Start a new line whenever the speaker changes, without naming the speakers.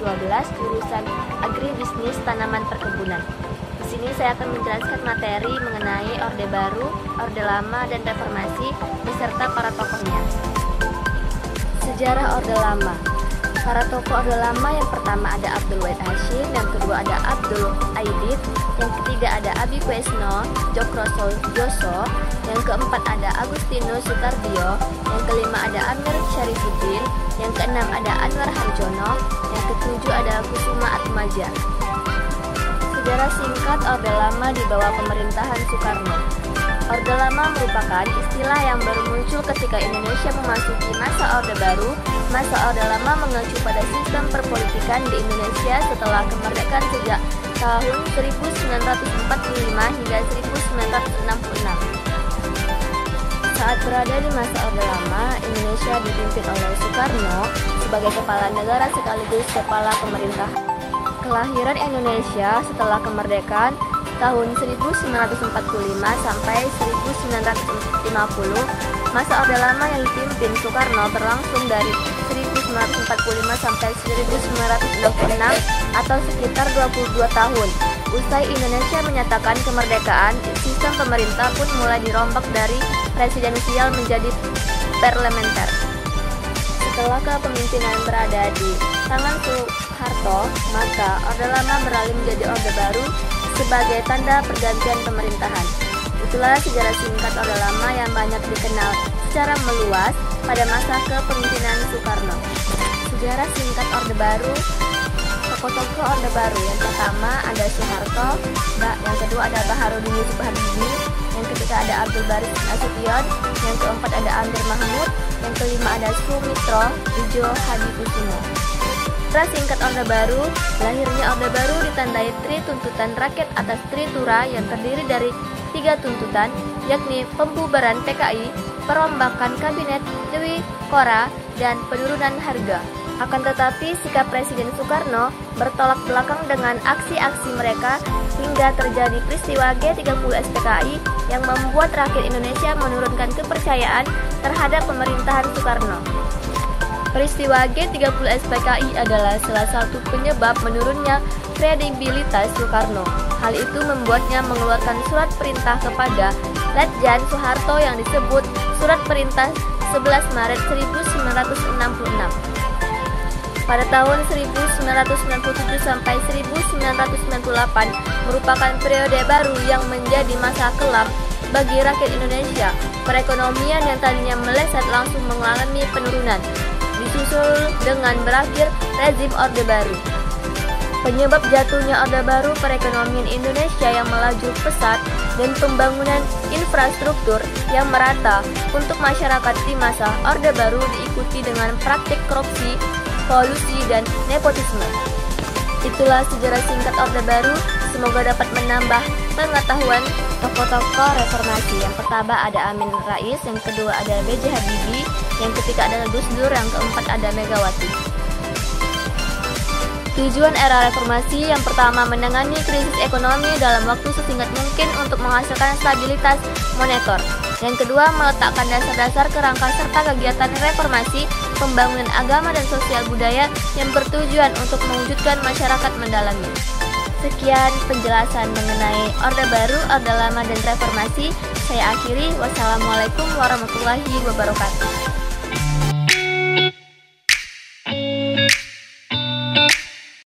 jurusan Agribisnis Tanaman Perkebunan. Di sini saya akan menjelaskan materi mengenai Orde Baru, Orde Lama, dan Reformasi beserta para tokohnya. Sejarah Orde Lama. Para tokoh Orde Lama yang pertama ada Abdul Wahid Hasyim, yang kedua ada Abdul Aidit, yang ketiga ada Abi Kuesno Djokrojoso, yang keempat ada Agustinus Sutardio, yang kelima ada Amir Syarifuddin, yang keenam ada Anwar Harjono, yang ketujuh ada Kusuma Atmaja. Sejarah singkat Orde Lama di bawah pemerintahan Soekarno. Orde Lama merupakan istilah yang baru muncul ketika Indonesia memasuki masa Orde Baru. Masa Orde Lama mengacu pada sistem perpolitikan di Indonesia setelah kemerdekaan sejak tahun 1945 hingga 1966. Saat berada di masa Orde Lama, Indonesia dipimpin oleh Soekarno sebagai kepala negara sekaligus kepala pemerintah. Kelahiran Indonesia setelah kemerdekaan tahun 1945 sampai 1950, masa Orde Lama yang dipimpin Soekarno berlangsung dari 1945 sampai 1966 atau sekitar 22 tahun. Usai Indonesia menyatakan kemerdekaan, sistem pemerintah pun mulai dirombak dari presidensial menjadi parlementer. Setelah kepemimpinan berada di tangan Soeharto, maka Orde Lama beralih menjadi Orde Baru sebagai tanda pergantian pemerintahan. Itulah sejarah singkat Orde Lama yang banyak dikenal secara meluas pada masa kepemimpinan Soekarno. Sejarah singkat Orde Baru. Tokoh-tokoh Orde Baru yang pertama ada Soeharto, yang kedua ada Baharudin Yusuf Habibie, yang ketiga ada Abdul Baris Nasution, yang keempat ada Amir Mahmud, yang kelima ada Sumitro Ijo Hadikusumo. Sejarah singkat Orde Baru. Lahirnya Orde Baru ditandai Tri Tuntutan Rakyat atas Tritura yang terdiri dari 3 tuntutan, yakni pembubaran PKI, perombakan kabinet Dewi Kora, dan penurunan harga. Akan tetapi sikap Presiden Soekarno bertolak belakang dengan aksi-aksi mereka hingga terjadi peristiwa G30 SPKI yang membuat rakyat Indonesia menurunkan kepercayaan terhadap pemerintahan Soekarno. Peristiwa G30 SPKI adalah salah satu penyebab menurunnya kredibilitas Soekarno. Hal itu membuatnya mengeluarkan surat perintah kepada Letjen Soeharto yang disebut Surat Perintah 11 Maret 1966. Pada tahun 1997 sampai 1998 merupakan periode baru yang menjadi masa kelam bagi rakyat Indonesia. Perekonomian yang tadinya meleset langsung mengalami penurunan, disusul dengan berakhir rezim Orde Baru. Penyebab jatuhnya Orde Baru perekonomian Indonesia yang melaju pesat dan pembangunan infrastruktur yang merata untuk masyarakat di masa Orde Baru diikuti dengan praktik korupsi, kolusi, dan nepotisme. Itulah sejarah singkat Orde Baru. Semoga dapat menambah pengetahuan tokoh-tokoh reformasi. Yang pertama ada Amin Rais, yang kedua ada B.J. Habibie, yang ketiga ada Gus Dur, yang keempat ada Megawati. Tujuan era reformasi yang pertama menangani krisis ekonomi dalam waktu sesingkat mungkin untuk menghasilkan stabilitas moneter. Yang kedua meletakkan dasar-dasar kerangka serta kegiatan reformasi, pembangunan agama dan sosial budaya yang bertujuan untuk mewujudkan masyarakat mendalami. Sekian penjelasan mengenai Orde Baru, Orde Lama, dan Reformasi. Saya akhiri. Wassalamualaikum warahmatullahi wabarakatuh.